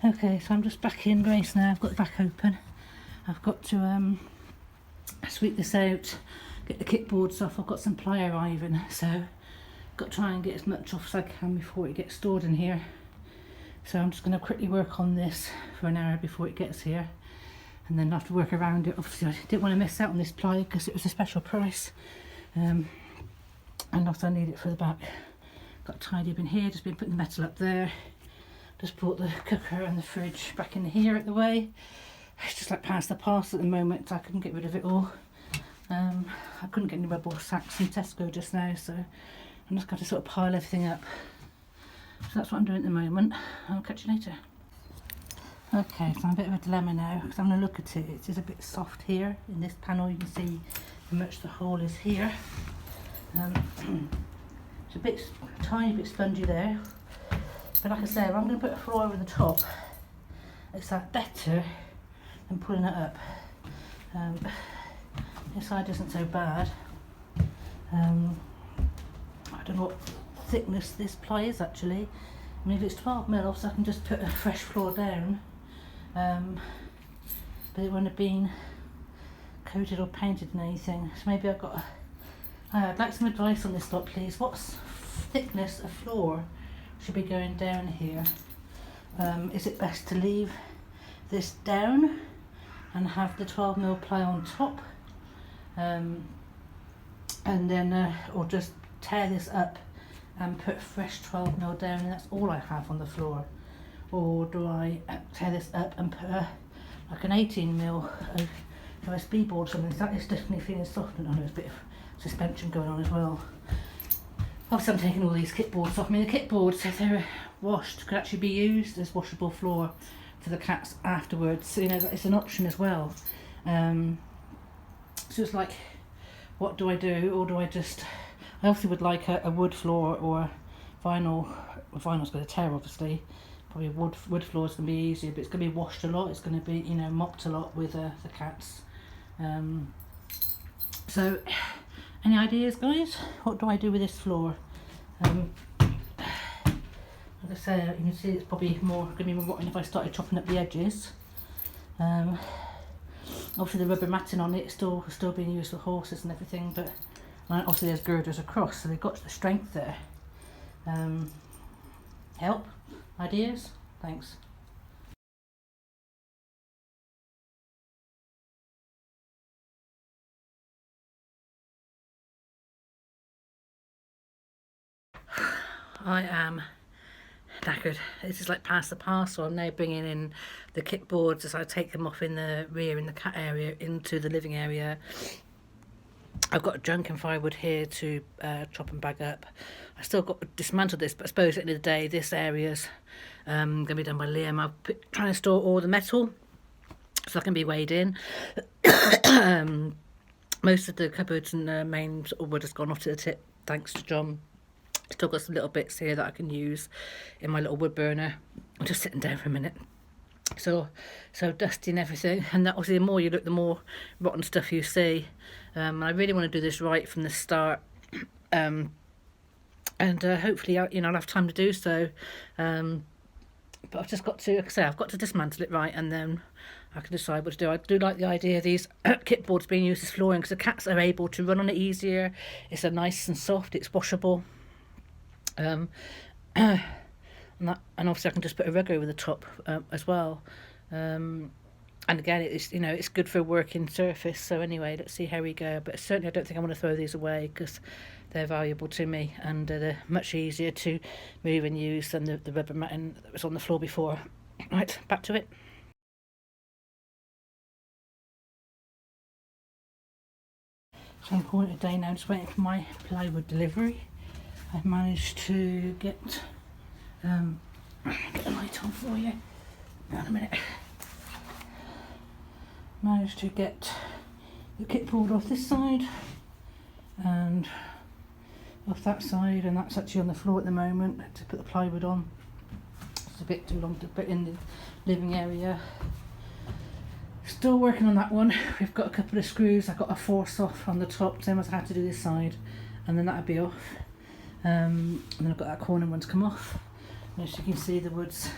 Okay, so I'm just back in Grace now. I've got the back open. I've got to sweep this out, get the kit boards off. I've got some ply arriving, so I've got to try and get as much off as I can before it gets stored in here. So I'm just going to quickly work on this for an hour before it gets here, and then I'll have to work around it. Obviously I didn't want to miss out on this ply because it was a special price, and also I need it for the back. Got tidy up in here, just been putting the metal up there. Just brought the cooker and the fridge back in here at the way. It's just like past the parcel at the moment, so I couldn't get rid of it all. I couldn't get any rubble sacks from Tesco just now, so I'm just going to sort of pile everything up. So that's what I'm doing at the moment. I'll catch you later. Okay, so I'm a bit of a dilemma now, because I'm going to look at it. It is a bit soft here in this panel. You can see how much the hole is here. It's a bit tiny bit spongy there. But like I say, I'm going to put a floor over the top. It's like better than pulling it up. This side isn't so bad. I don't know what thickness this ply is actually. I mean, if it's 12mm, obviously I can just put a fresh floor down. But it wouldn't have been coated or painted in anything. So maybe I'd like some advice on this lot, please. What's thickness of floor should be going down here? Is it best to leave this down and have the 12mm ply on top, and then or just tear this up and put fresh 12mm down and that's all I have on the floor? Or do I tear this up and put like an 18mm USB board or something? That is definitely feeling softened. I know there's a bit of suspension going on as well. Obviously I'm taking all these kit boards off. I mean, the kit boards, if they're washed, could actually be used as washable floor for the cats afterwards. So, you know, that is an option as well. So it's like, what do I do? Or do I just, I obviously would like a wood floor or vinyl. Well, vinyl's going to tear obviously. Probably wood floor is going to be easier, but it's going to be washed a lot. It's going to be, you know, mopped a lot with the cats. So, any ideas, guys? What do I do with this floor? Like I say, you can see it's probably going to be more rotten if I started chopping up the edges. Obviously the rubber matting on it is still being used for horses and everything, but obviously there's girders across, so they've got the strength there. Help? Ideas? Thanks. I am knackered. This is like past the parcel. I'm now bringing in the kit boards as I take them off in the rear in the cat area into the living area. I've got junk and firewood here to chop and bag up. I still got to dismantle this, but I suppose at the end of the day this area's going to be done by Liam. I'm trying to store all the metal so that can be weighed in. Most of the cupboards and the main sort of wood has gone off to the tip, thanks to John. Still got some little bits here that I can use in my little wood burner. I'm just sitting down for a minute. So dusty and everything, and that obviously the more you look, the more rotten stuff you see. I really want to do this right from the start, and hopefully, you know, I'll have time to do so. But I've just got to, like I say, I've got to dismantle it right, and then I can decide what to do. I do like the idea of these kit boards being used as flooring because the cats are able to run on it easier. It's a nice and soft. It's washable. And obviously I can just put a rug over the top as well. And again, it's, you know, it's good for a working surface. So anyway, let's see how we go. But certainly I don't think I want to throw these away because they're valuable to me, and they're much easier to move and use than the rubber matting that was on the floor before. Right, back to it. So I'm calling it a day now, just waiting for my plywood delivery. I've managed to get the light on for you. Hang on a minute. Managed to get the kit board off this side and off that side, and that's actually on the floor at the moment to put the plywood on. It's a bit too long to put in the living area. Still working on that one. We've got a couple of screws. I've got a force off on the top, same as I had to do this side, and then that'll be off. And then I've got that corner one to come off. And as you can see, the wood's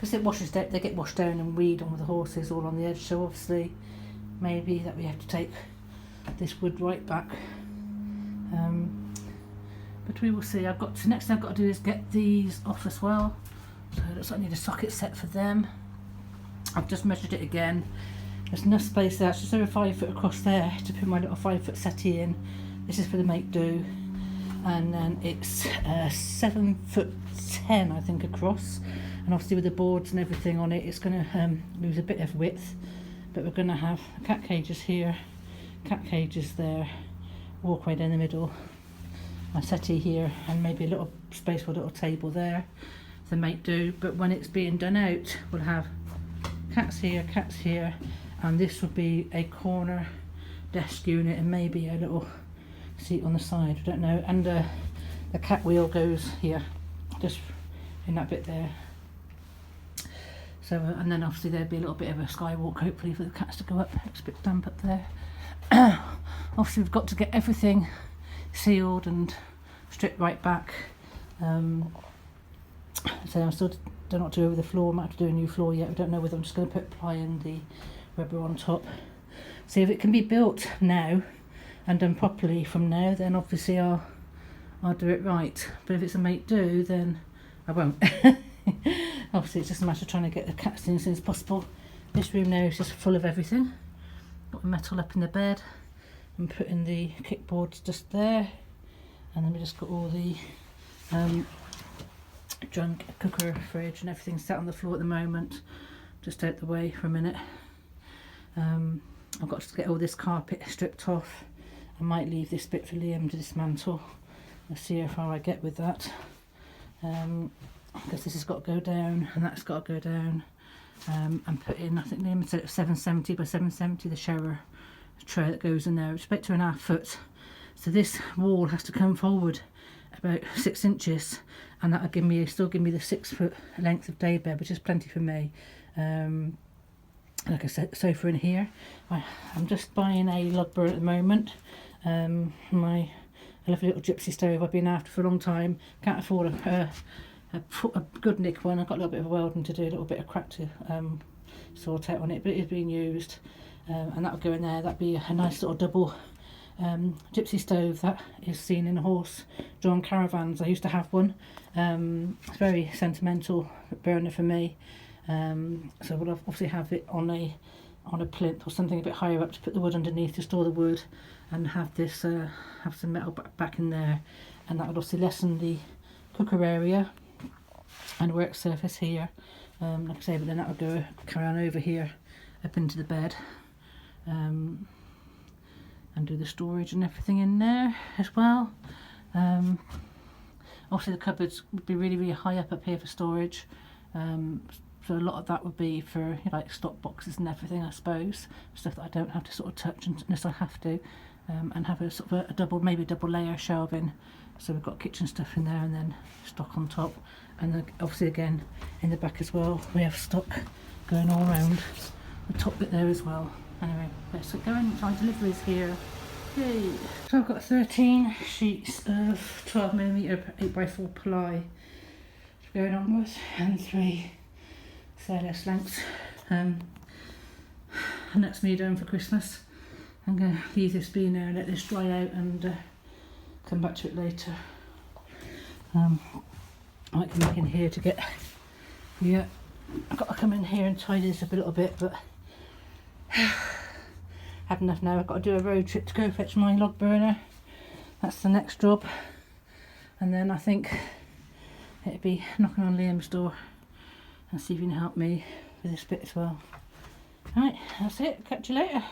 because it washes down, they get washed down and weed on with the horses all on the edge, so obviously maybe that we have to take this wood right back. But we will see. Next thing I've got to do is get these off as well. So it looks like I need a socket set for them. I've just measured it again. There's enough space there, it's just over 5 foot across there to put my little 5 foot settee in. This is for the make do, and then it's 7 foot 10 I think across, and obviously with the boards and everything on it, it's going to lose a bit of width, but we're going to have cat cages here, cat cages there, walkway down the middle, my settee here, and maybe a little space for a little table there, the make do. But when it's being done out, we'll have cats here, and this will be a corner desk unit and maybe a little seat on the side, I don't know, and the cat wheel goes here, just in that bit there. So and then obviously there'll be a little bit of a skywalk hopefully for the cats to go up. It's a bit damp up there. Obviously we've got to get everything sealed and stripped right back. So I still don't know what to do with the floor. I might have to do a new floor yet. I don't know whether I'm just going to put ply and the rubber on top. See if it can be built now and done properly from now, then obviously I'll do it right. But if it's a make do, then I won't. Obviously it's just a matter of trying to get the cats in as soon as possible. This room now is just full of everything. Got the metal up in the bed and putting the kickboards just there, and then we just got all the junk, cooker, fridge and everything sat on the floor at the moment, just out the way for a minute. I've got to get all this carpet stripped off. I might leave this bit for Liam to dismantle. Let's see how far I get with that, because this has got to go down and that's got to go down, and put in, I think Liam said it was 770 by 770, the shower tray that goes in there. It's about 2.5 foot, so this wall has to come forward about 6 inches, and that'll still give me the 6 foot length of daybed, which is plenty for me. Like I said, sofa in here. I'm just buying a log burner at the moment. My lovely little gypsy stove I've been after for a long time. Can't afford a good nick one. I've got a little bit of welding to do, a little bit of crack to sort out on it, but it is being used, and that'll go in there. That'll be a nice little double gypsy stove that is seen in horse-drawn caravans. I used to have one. It's very sentimental burner for me. So we'll obviously have it on a plinth or something a bit higher up to put the wood underneath to store the wood, and have this have some metal back in there, and that would obviously lessen the cooker area and work surface here. Like I say, but then that would carry on over here up into the bed, and do the storage and everything in there as well. Obviously the cupboards would be really high up here for storage. So a lot of that would be for like stock boxes and everything, I suppose, stuff that I don't have to sort of touch unless I have to, and have a sort of a double layer shelving. So we've got kitchen stuff in there and then stock on top, and then obviously again in the back as well we have stock going all around the top bit there as well. Anyway, let's get going. My deliveries here. Yay! So I've got 13 sheets of 12mm 8x4 ply going on with, and 3 stainless lengths, and that's me done for Christmas. I'm going to leave this being there and let this dry out and come back to it later. I might come back in here to get, yeah, I've got to come in here and tidy this up a little bit, but had enough now. I've got to do a road trip to go fetch my log burner. That's the next job, and then I think it'd be knocking on Liam's door and see if you can help me with this bit as well. Right, that's it. Catch you later.